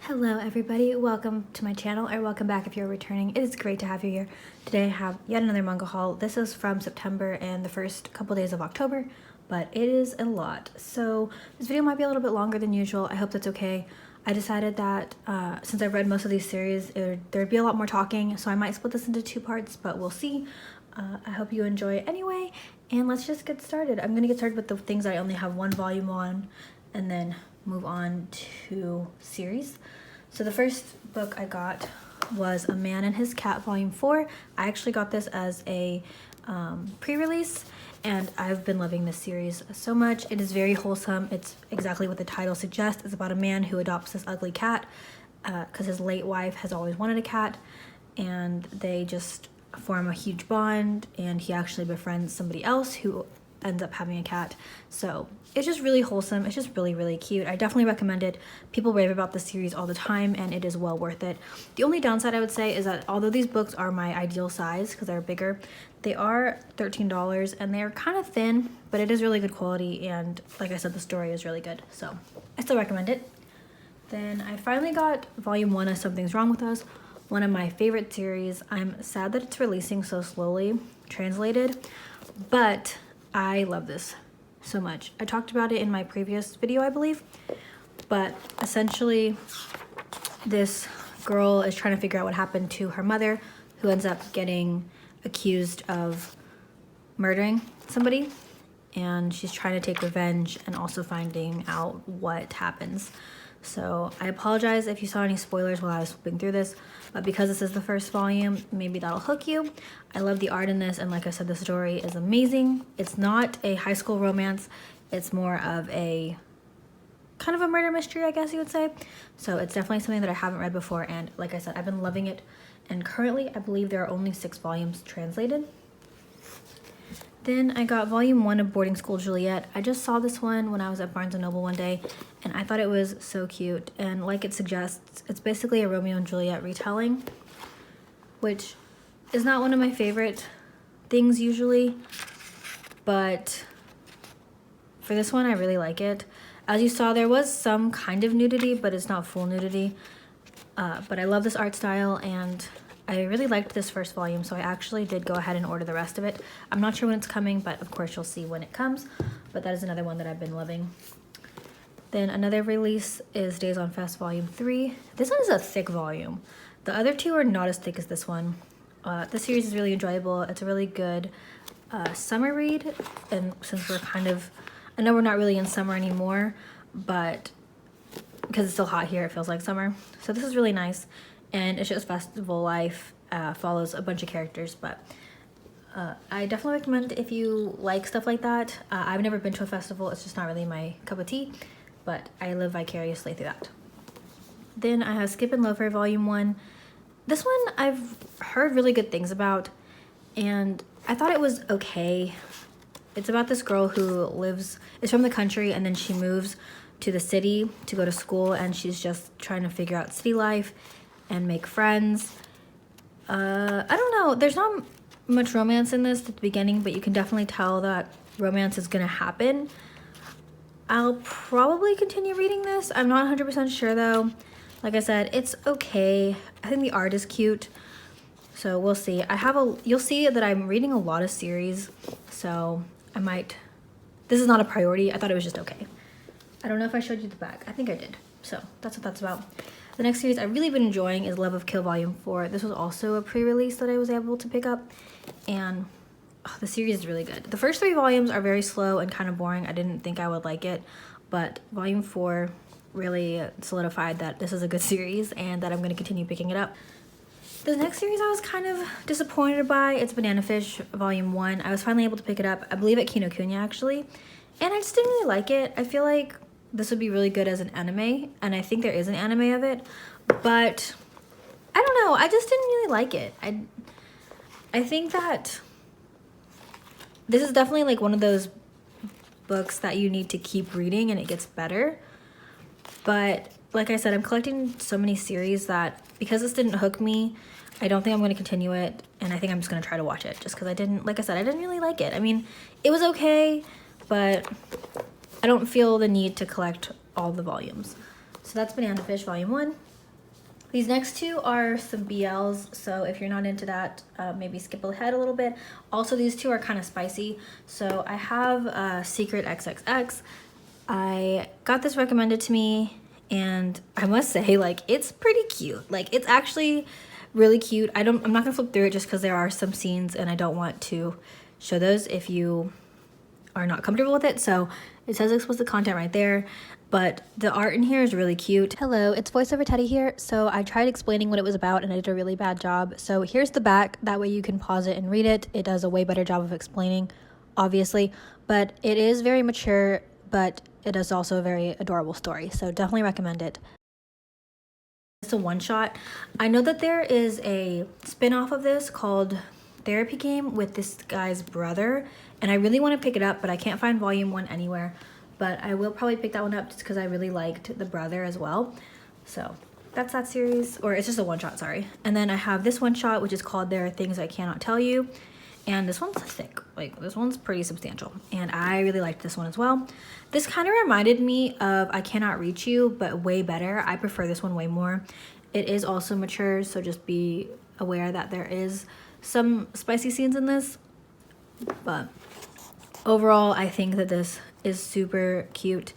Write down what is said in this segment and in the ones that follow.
Hello everybody, welcome to my channel, or welcome back if you're returning. It is great to have you here. Today I have yet another manga haul. This is from September and the first couple days of October, but it is a lot. So this video might be a little bit longer than usual. I hope that's okay. I decided that since I've read most of these series, there'd be a lot more talking, so I might split this into two parts, but we'll see. I hope you enjoy it anyway, and let's just get started. I'm gonna get started with the things I only have one volume on, and then move on to series. So the first book I got was A Man and His Cat Volume 4. I actually got this as a pre-release, and I've been loving this series so much. It is very wholesome. It's exactly what the title suggests. It's about a man who adopts this ugly cat because his late wife has always wanted a cat, and they just form a huge bond, and he actually befriends somebody else who ends up having a cat. So it's just really wholesome. It's just really cute. I definitely recommend it. People rave about this series all the time, and it is well worth it. The only downside I would say is that although these books are my ideal size because they're bigger, they are $13 and they're kind of thin, but it is really good quality, and like I said, the story is really good, so I still recommend it. Then I finally got volume 1 of Something's Wrong With Us, one of my favorite series. I'm sad that it's releasing so slowly, translated, but I love this so much. I talked about it in my previous video, I believe, but essentially this girl is trying to figure out what happened to her mother, who ends up getting accused of murdering somebody, and she's trying to take revenge and also finding out what happens. So I apologize if you saw any spoilers while I was flipping through this, but because this is the first volume, maybe that'll hook you. I love the art in this, and like I said, the story is amazing. It's not a high school romance. It's more of a kind of a murder mystery, I guess you would say. So it's definitely something that I haven't read before, and like I said, I've been loving it. And currently, I believe there are only 6 volumes translated. Then I got volume 1 of Boarding School Juliet. I just saw this one when I was at Barnes & Noble one day, and I thought it was so cute. And like it suggests, it's basically a Romeo and Juliet retelling, which is not one of my favorite things usually, but for this one, I really like it. As you saw, there was some kind of nudity, but it's not full nudity. But I love this art style, and I really liked this first volume, so I actually did go ahead and order the rest of it. I'm not sure when it's coming, but of course you'll see when it comes. But that is another one that I've been loving. Then another release is Days on Fest Volume 3. This one is a thick volume. The other two are not as thick as this one. This series is really enjoyable. It's a really good summer read, and since we're kind of, I know we're not really in summer anymore, but because it's still hot here, it feels like summer. So this is really nice. And it shows festival life, follows a bunch of characters, but I definitely recommend it if you like stuff like that. I've never been to a festival, it's just not really my cup of tea, but I live vicariously through that. Then I have Skip and Loafer Volume 1. This one I've heard really good things about, and I thought it was okay. It's about this girl who is from the country, and then she moves to the city to go to school, and she's just trying to figure out city life and make friends. I don't know, there's not much romance in this at the beginning, but you can definitely tell that romance is gonna happen. I'll probably continue reading this. I'm not 100% sure though. Like I said, it's okay. I think the art is cute, so we'll see. You'll see that I'm reading a lot of series, so this is not a priority. I thought it was just okay. I don't know if I showed you the back. I think I did. So that's what that's about. The next series I've really been enjoying is Love of Kill Volume 4. This was also a pre-release that I was able to pick up, and the series is really good. The first 3 volumes are very slow and kind of boring. I didn't think I would like it, but Volume 4 really solidified that this is a good series and that I'm going to continue picking it up. The next series I was kind of disappointed by, it's Banana Fish Volume 1. I was finally able to pick it up, I believe at Kinokuniya actually, and I just didn't really like it. I feel like this would be really good as an anime, and I think there is an anime of it, but I don't know, I just didn't really like it. I think that this is definitely like one of those books that you need to keep reading and it gets better, but like I said, I'm collecting so many series that because this didn't hook me, I don't think I'm going to continue it, and I think I'm just going to try to watch it just because I didn't really like it. I mean, it was okay, but I don't feel the need to collect all the volumes. So that's Banana Fish Volume 1. These next two are some BLs, so if you're not into that, maybe skip ahead a little bit. Also, these two are kind of spicy. So I have Secret XXX. I got this recommended to me, and I must say, like, it's pretty cute. Like, it's actually really cute. I'm not gonna flip through it just because there are some scenes, and I don't want to show those if you are not comfortable with it. So it says explicit content right there, but the art in here is really cute. Hello, it's voiceover Teddy here. So I tried explaining what it was about and I did a really bad job. So here's the back, that way you can pause it and read it. It does a way better job of explaining, obviously, but it is very mature, but it is also a very adorable story. So definitely recommend it. It's a one-shot. I know that there is a spin-off of this called Therapy Game with this guy's brother, and I really want to pick it up, but I can't find volume 1 anywhere. But I will probably pick that one up just because I really liked the brother as well. So that's that series, or it's just a one-shot, sorry. And then I have this one-shot, which is called There Are Things I Cannot Tell You, and this one's thick. Like, this one's pretty substantial, and I really liked this one as well. This kind of reminded me of I Cannot Reach You, but way better. I prefer this one way more. It is also mature, so just be aware that there is some spicy scenes in this, but overall I think that this is super cute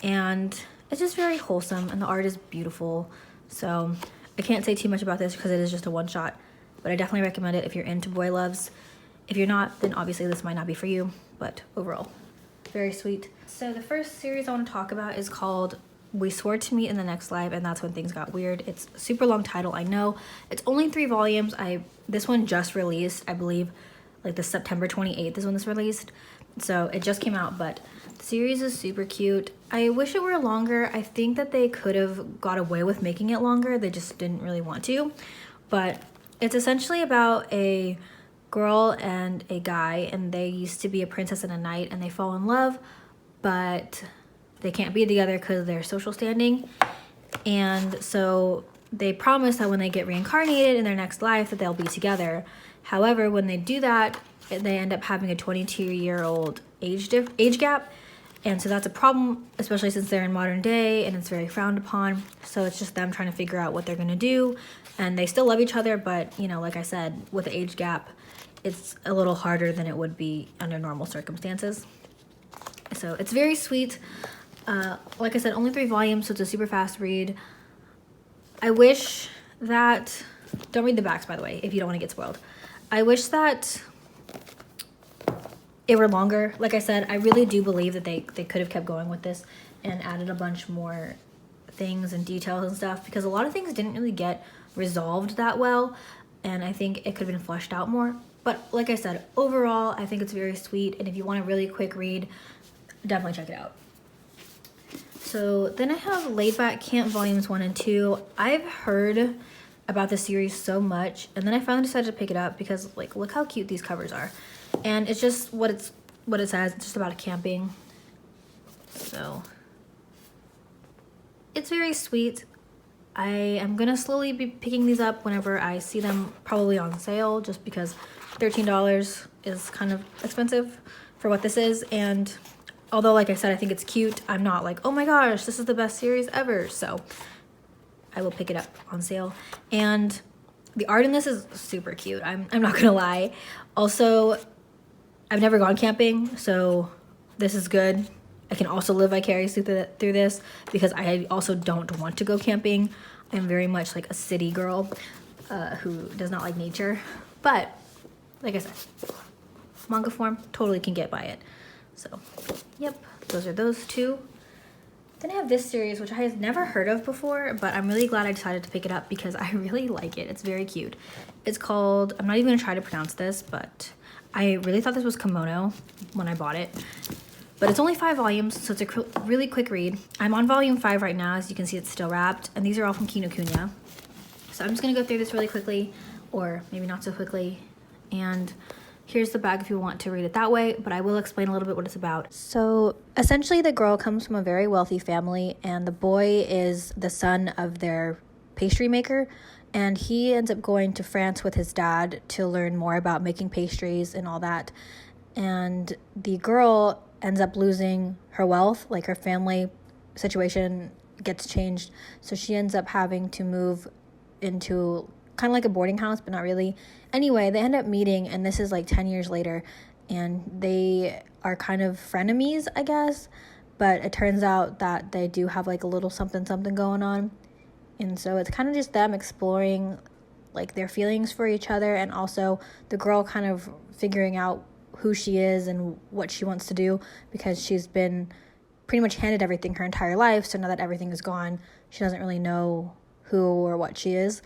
and it's just very wholesome, and the art is beautiful. So I can't say too much about this because it is just a one shot, but I definitely recommend it if you're into boy loves. If you're not, then obviously this might not be for you, but overall very sweet. So the first series I want to talk about is called We Swore to Meet in the Next Life, and That's When Things Got Weird. It's a super long title, I know. It's only 3 volumes. This one just released, I believe, like the September 28th is when this released. So it just came out, but the series is super cute. I wish it were longer. I think that they could have got away with making it longer. They just didn't really want to. But it's essentially about a girl and a guy, and they used to be a princess and a knight, and they fall in love, but they can't be together because of their social standing. And so they promise that when they get reincarnated in their next life that they'll be together. However, when they do that, they end up having a 22-year-old age gap. And so that's a problem, especially since they're in modern day and it's very frowned upon. So it's just them trying to figure out what they're gonna do. And they still love each other, but you know, like I said, with the age gap, it's a little harder than it would be under normal circumstances. So it's very sweet. Like I said, only 3 volumes, so it's a super fast read. I wish that, don't read the backs by the way, if you don't want to get spoiled. I wish that it were longer. Like I said, I really do believe that they could have kept going with this and added a bunch more things and details and stuff, because a lot of things didn't really get resolved that well, and I think it could have been fleshed out more. But like I said, overall, I think it's very sweet, and if you want a really quick read, definitely check it out. So then I have Laid Back Camp Volumes 1 and 2. I've heard about this series so much, and then I finally decided to pick it up because, like, look how cute these covers are. And it's just what it says. It's just about camping. So it's very sweet. I am gonna slowly be picking these up whenever I see them, probably on sale, just because $13 is kind of expensive for what this is. And although, like I said, I think it's cute, I'm not like, oh my gosh, this is the best series ever. So I will pick it up on sale. And the art in this is super cute. I'm not gonna lie. Also, I've never gone camping, so this is good. I can also live vicariously through this because I also don't want to go camping. I'm very much like a city girl who does not like nature. But like I said, manga form, totally can get by it. So yep, those are those 2. Then I have this series, which I have never heard of before, but I'm really glad I decided to pick it up because I really like it. It's very cute. It's called, I'm not even gonna try to pronounce this, but I really thought this was Kimono when I bought it. But it's only 5 volumes, so it's a really quick read. I'm on volume 5 right now. As you can see, it's still wrapped, and these are all from Kinokuniya. So I'm just gonna go through this really quickly, or maybe not so quickly. And here's the back if you want to read it that way, but I will explain a little bit what it's about. So essentially the girl comes from a very wealthy family, and the boy is the son of their pastry maker, and he ends up going to France with his dad to learn more about making pastries and all that. And the girl ends up losing her wealth, like her family situation gets changed. So she ends up having to move into kind of like a boarding house, but not really. Anyway, they end up meeting, and this is like 10 years later, and they are kind of frenemies, I guess. But it turns out that they do have like a little something going on. And so it's kind of just them exploring like their feelings for each other, and also the girl kind of figuring out who she is and what she wants to do, because she's been pretty much handed everything her entire life. So now that everything is gone, she doesn't really know who or what she is.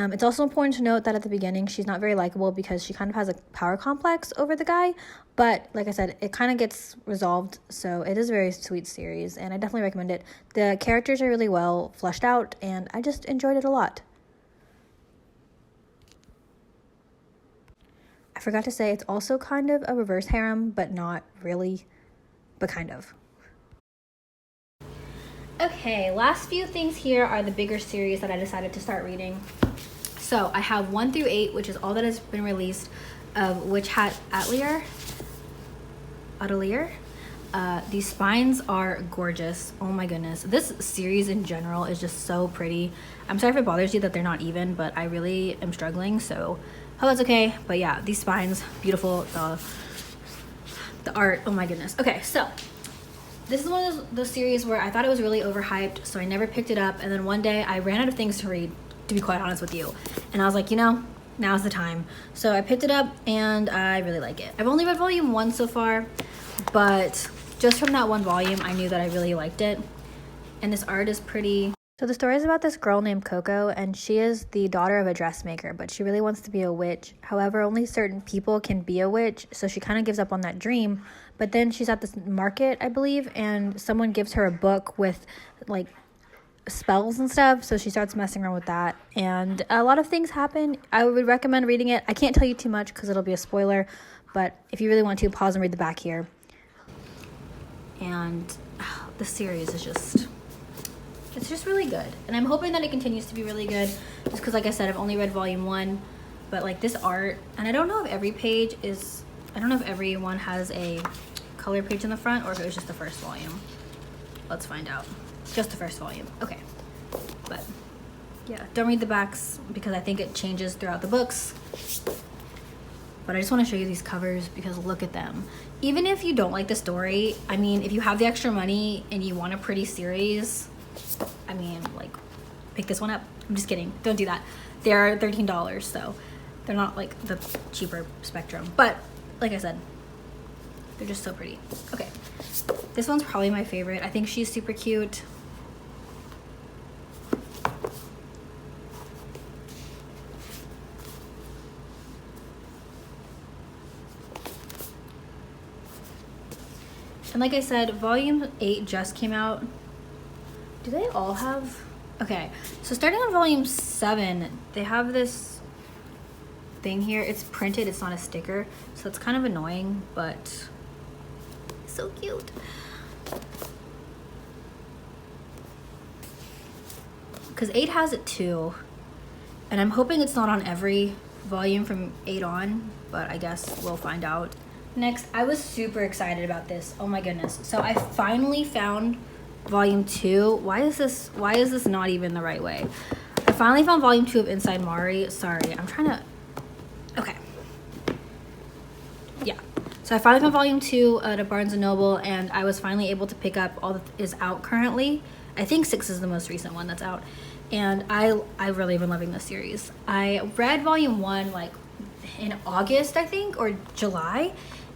It's also important to note that at the beginning, she's not very likable because she kind of has a power complex over the guy. But like I said, it kind of gets resolved. So it is a very sweet series, and I definitely recommend it. The characters are really well fleshed out, and I just enjoyed it a lot. I forgot to say, it's also kind of a reverse harem, but not really, but kind of. Okay, last few things here are the bigger series that I decided to start reading. So I have 1 through 8, which is all that has been released of Witch Hat Atelier. These spines are gorgeous. Oh my goodness. This series in general is just so pretty. I'm sorry if it bothers you that they're not even, but I really am struggling, so hope that's okay. But yeah, these spines, beautiful. The art, oh my goodness. Okay, so this is one of those series where I thought it was really overhyped, so I never picked it up. And then one day I ran out of things to read, to be quite honest with you. And I was like, now's the time. So I picked it up, and I really like it. I've only read volume 1 so far, but just from that one volume, I knew that I really liked it. And this art is pretty. So the story is about this girl named Coco, and she is the daughter of a dressmaker, but she really wants to be a witch. However, only certain people can be a witch, so she kind of gives up on that dream. But then she's at this market, I believe, and someone gives her a book with like spells and stuff, so she starts messing around with that, and a lot of things happen. I would recommend reading it. I can't tell you too much because it'll be a spoiler, but if you really want to, pause and read the back here. And the series is just really good, and I'm hoping that it continues to be really good, just because, like I said, I've only read volume 1, but like this art, and I don't know if everyone has a color page in the front, or if it was just the first volume. Let's find out. Just the first volume. Okay. But yeah, don't read the backs because I think it changes throughout the books. But I just want to show you these covers because look at them. Even if you don't like the story, I mean, if you have the extra money and you want a pretty series, I mean, like, pick this one up. I'm just kidding. Don't do that. They're $13, so they're not like the cheaper spectrum. But like I said, they're just so pretty. Okay. This one's probably my favorite. I think she's super cute. And like I said, volume 8 just came out. Do they all have? Okay, so starting on volume 7, they have this thing here. It's printed, it's not a sticker, so it's kind of annoying, but so cute. Because 8 has it too, and I'm hoping it's not on every volume from 8 on, but I guess we'll find out. Next, I was super excited about this. Oh my goodness. So I finally found volume 2. Why is this not even the right way? I finally found volume 2 of Inside Mari. Sorry, I'm trying to, okay. Yeah. So I finally found volume 2 at a Barnes & Noble, and I was finally able to pick up all that is out currently. I think 6 is the most recent one that's out. And I really been loving this series. I read volume 1 like in August, I think, or July,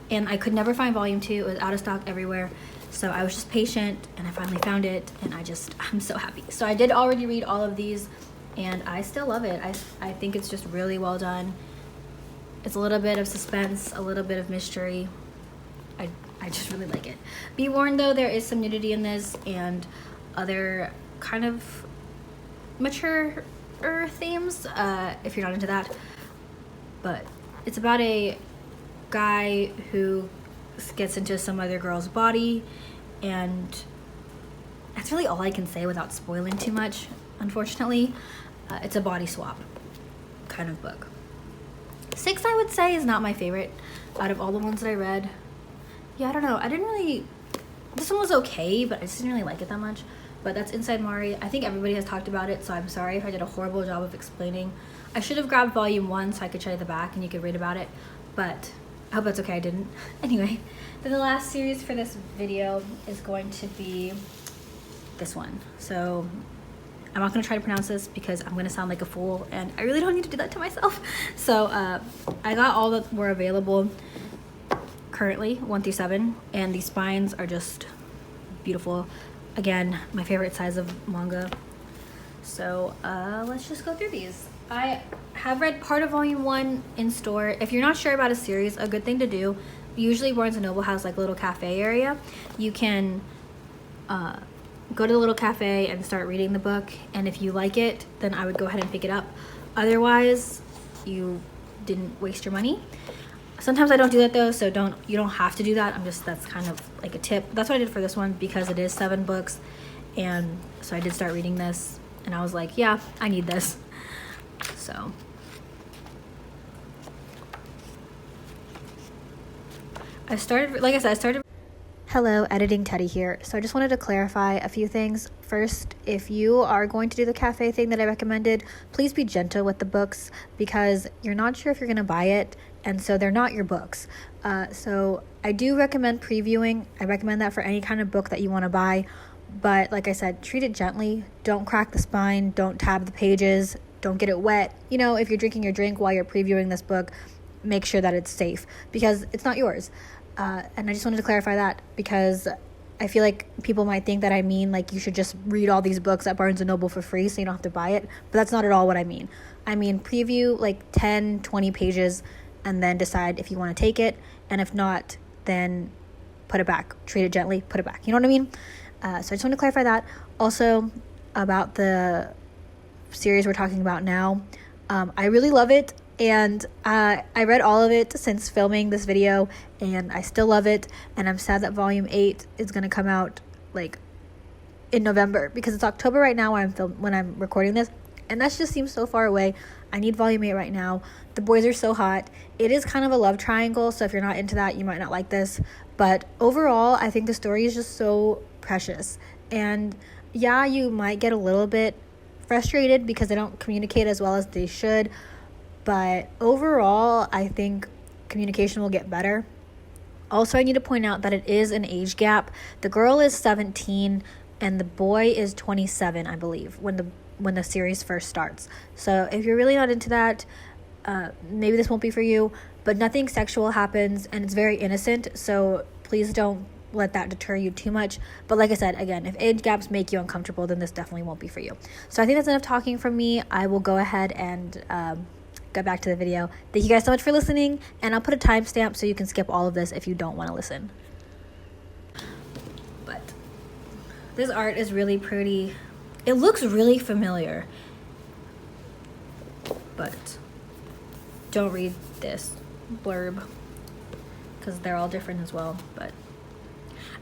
and I could never find volume 2. It was out of stock everywhere. So I was just patient, and I finally found it, and I'm so happy. So I did already read all of these, and I still love it. I think it's just really well done. It's a little bit of suspense, a little bit of mystery. I just really like it. Be warned though, there is some nudity in this and other kind of mature themes, if you're not into that. But it's about a guy who gets into some other girl's body, and that's really all I can say without spoiling too much, unfortunately. It's a body swap kind of book. 6, I would say, is not my favorite out of all the ones that I read. Yeah, I don't know. This one was okay, but I just didn't really like it that much. but that's Inside Mari. I think everybody has talked about it, so I'm sorry if I did a horrible job of explaining. I should have grabbed volume 1 so I could show you the back and you could read about it, but I hope that's okay, I didn't. Anyway, then the last series for this video is going to be this one. So I'm not gonna try to pronounce this because I'm gonna sound like a fool, and I really don't need to do that to myself. So I got all that were available currently, 1 through 7, and these spines are just beautiful. Again, my favorite size of manga. So let's just go through these. I have read part of volume 1 in store. If you're not sure about a series, a good thing to do, usually Barnes & Noble has like a little cafe area. You can go to the little cafe and start reading the book, and if you like it, then I would go ahead and pick it up. Otherwise, you didn't waste your money. Sometimes I don't do that though, so you don't have to do that. That's kind of like a tip. That's what I did for this one because it is 7 books, and so I did start reading this, and I was like, yeah, I need this. So I started, like I said, I started. Hello, Editing Teddy here. So I just wanted to clarify a few things. First, if you are going to do the cafe thing that I recommended, please be gentle with the books because you're not sure if you're going to buy it, and so they're not your books. So I do recommend previewing. I recommend that for any kind of book that you want to buy, but like I said, treat it gently. Don't crack the spine, don't tab the pages, don't get it wet. You know, if you're drinking your drink while you're previewing this book, make sure that it's safe because it's not yours. And I just wanted to clarify that because I feel like people might think that I mean like you should just read all these books at Barnes & Noble for free so you don't have to buy it, but that's not at all what I mean. I mean preview like 10, 20 pages and then decide if you want to take it, and if not, then put it back. Treat it gently, put it back. You know what I mean? So I just want to clarify that. Also, about the series we're talking about now, I really love it. And I read all of it since filming this video, and I still love it, and I'm sad that volume 8 is going to come out like in November because it's October right now when I'm recording this, and that just seems so far away. I need volume 8 right now. The boys are so hot. It is kind of a love triangle, so if you're not into that, you might not like this, but overall I think the story is just so precious. And yeah, you might get a little bit frustrated because they don't communicate as well as they should, but overall, I think communication will get better. Also, I need to point out that it is an age gap. The girl is 17 and the boy is 27, I believe, when the series first starts. So if you're really not into that, maybe this won't be for you. But nothing sexual happens and it's very innocent. So please don't let that deter you too much. But like I said, again, if age gaps make you uncomfortable, then this definitely won't be for you. So I think that's enough talking from me. I will go ahead and get back to the video. Thank you guys so much for listening, and I'll put a timestamp so you can skip all of this if you don't want to listen. But this art is really pretty. It looks really familiar, but don't read this blurb because they're all different as well. But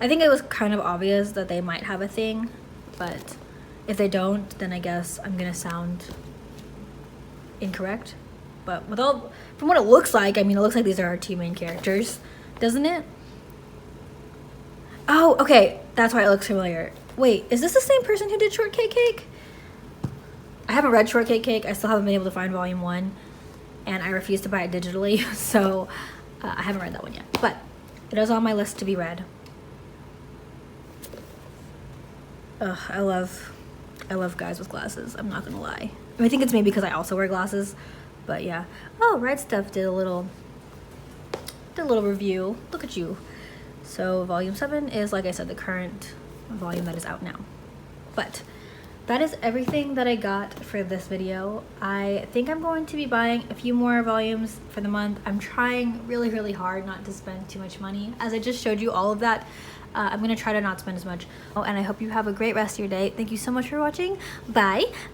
I think it was kind of obvious that they might have a thing, but if they don't, then I guess I'm gonna sound incorrect. But from what it looks like, I mean, it looks like these are our 2 main characters, doesn't it? Oh, okay, that's why it looks familiar. Wait, is this the same person who did Shortcake Cake? I haven't read Shortcake Cake. I still haven't been able to find volume 1, and I refuse to buy it digitally, so I haven't read that one yet. But it is on my list to be read. Ugh, I love guys with glasses. I'm not gonna lie. I think it's maybe because I also wear glasses. But yeah. Oh, Red Stuff did a little review. Look at you. So volume 7 is, like I said, the current volume that is out now. But that is everything that I got for this video. I think I'm going to be buying a few more volumes for the month. I'm trying really, really hard not to spend too much money. As I just showed you all of that, I'm going to try to not spend as much. Oh, and I hope you have a great rest of your day. Thank you so much for watching. Bye.